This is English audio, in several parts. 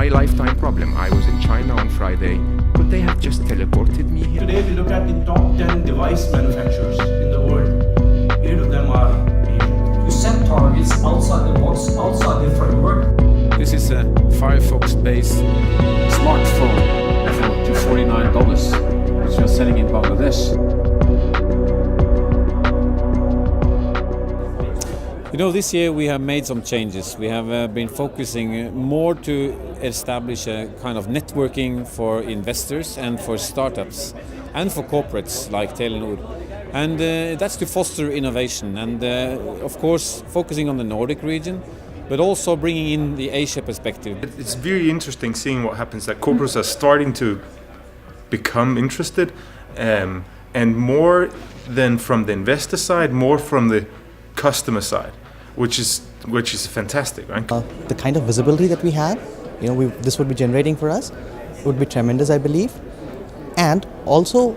my lifetime problem. I was in China on Friday. Could they have just teleported me here? Today we look at the top 10 device manufacturers in the world. 8 of them are Asian. You set targets outside the box, outside the framework. This is a Firefox-based smartphone for $249, which we are selling in Bangladesh. You know, this year we have made some changes. We have been focusing more to establish a kind of networking for investors and for startups and for corporates like Telenor. And that's to foster innovation and, of course, focusing on the Nordic region, but also bringing in the Asia perspective. It's very interesting seeing what happens, that corporates are starting to become interested, and more than from the investor side, more from the customer side, which is fantastic, right? The kind of visibility that we have, this would be generating for us, would be tremendous, I believe. And also,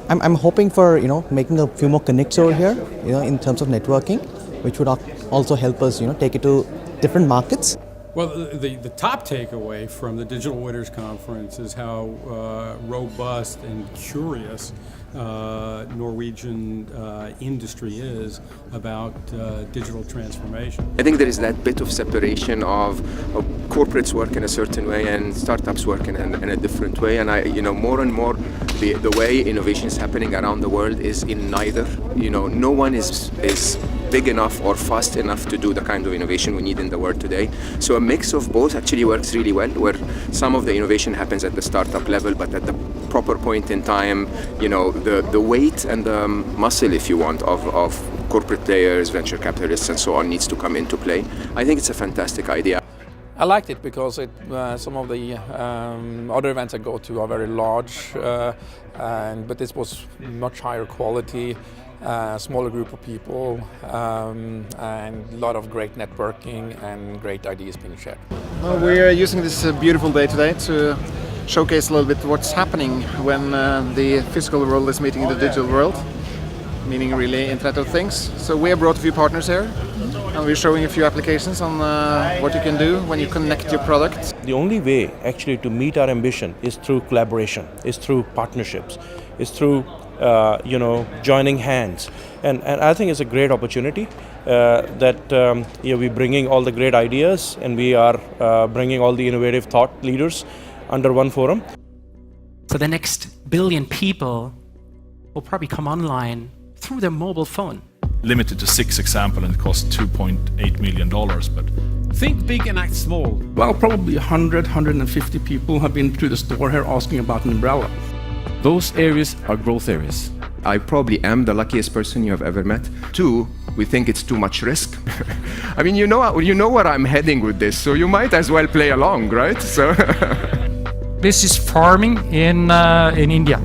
I'm hoping for making a few more connects over here, in terms of networking, which would also help us, take it to different markets. Well, the top takeaway from the Digital Winners Conference is how robust and curious Norwegian industry is about digital transformation. I think there is that bit of separation of corporates work in a certain way and startups work in a different way. And more and more, the way innovation is happening around the world is in neither. No one is big enough or fast enough to do the kind of innovation we need in the world today. So a mix of both actually works really well, where some of the innovation happens at the startup level, but at the proper point in time, the weight and the muscle, if you want, of corporate players, venture capitalists and so on needs to come into play. I think it's a fantastic idea. I liked it because some of the other events I go to are very large, but this was much higher quality. Smaller group of people, and a lot of great networking and great ideas being shared. Well, we're using this beautiful day today to showcase a little bit what's happening when the physical world is meeting the digital world, meaning really Internet of Things. So we have brought a few partners here, and we're showing a few applications on what you can do when you connect your product. The only way actually to meet our ambition is through collaboration, is through partnerships, is through joining hands, and I think it's a great opportunity that we're bringing all the great ideas and we are bringing all the innovative thought leaders under one forum. So the next billion people will probably come online through their mobile phone. Limited to 6 examples and it costs $2.8 million, but think big and act small. Well, probably 150 people have been to the store here asking about an umbrella. Those areas are growth areas. I probably am the luckiest person you have ever met. 2, we think it's too much risk. I mean, you know where I'm heading with this, so you might as well play along, right? So This is farming in India.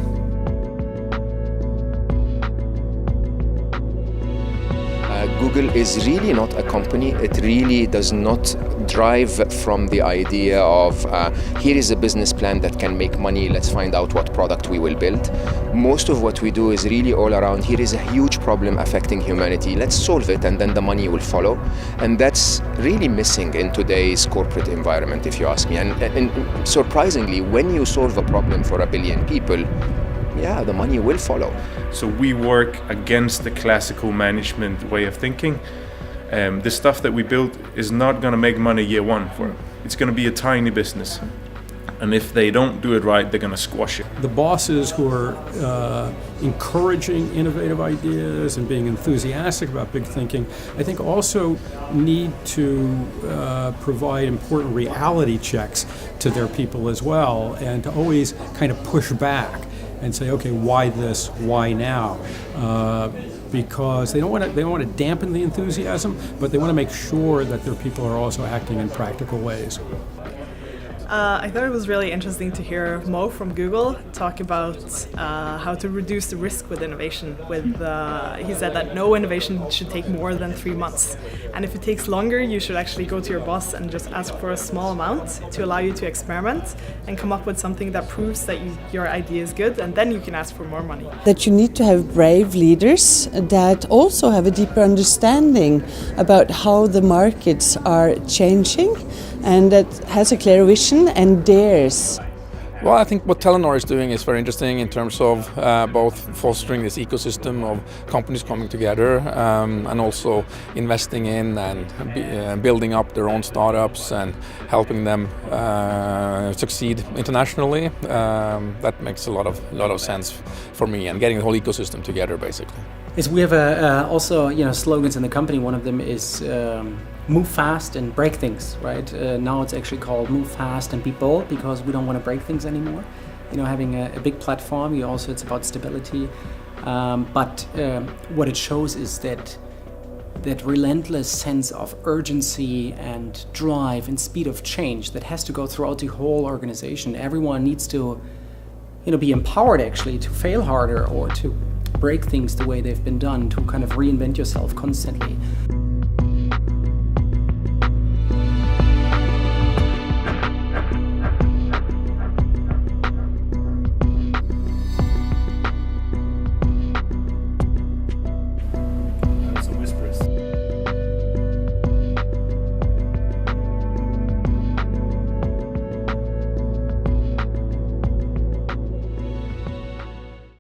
Google is really not a company. It really does not drive from the idea of here is a business plan that can make money, let's find out what product we will build. Most of what we do is really all around, here is a huge problem affecting humanity, let's solve it and then the money will follow. And that's really missing in today's corporate environment, if you ask me. And surprisingly, when you solve a problem for 1 billion people, yeah, the money will follow. So we work against the classical management way of thinking. The stuff that we build is not going to make money year one for them. It's going to be a tiny business. And if they don't do it right, they're going to squash it. The bosses who are encouraging innovative ideas and being enthusiastic about big thinking, I think also need to provide important reality checks to their people as well, and to always kind of push back and say, okay, why this, why now? Because they don't want to dampen the enthusiasm, but they want to make sure that their people are also acting in practical ways. I thought it was really interesting to hear Mo from Google talk about how to reduce the risk with innovation. He said that no innovation should take more than 3 months. And if it takes longer, you should actually go to your boss and just ask for a small amount to allow you to experiment and come up with something that proves that your idea is good, and then you can ask for more money. That you need to have brave leaders that also have a deeper understanding about how the markets are changing, and that has a clear vision and dares. Well, I think what Telenor is doing is very interesting in terms of both fostering this ecosystem of companies coming together and also investing in and building up their own startups and helping them succeed internationally. That makes a lot of sense for me, and getting the whole ecosystem together, basically. Is we have also slogans in the company. One of them is move fast and break things, right? Now it's actually called move fast and be bold, because we don't want to break things anymore. Having a big platform, it's about stability. But what it shows is that relentless sense of urgency and drive and speed of change that has to go throughout the whole organization. Everyone needs to be empowered actually to fail harder or to break things the way they've been done, to kind of reinvent yourself constantly.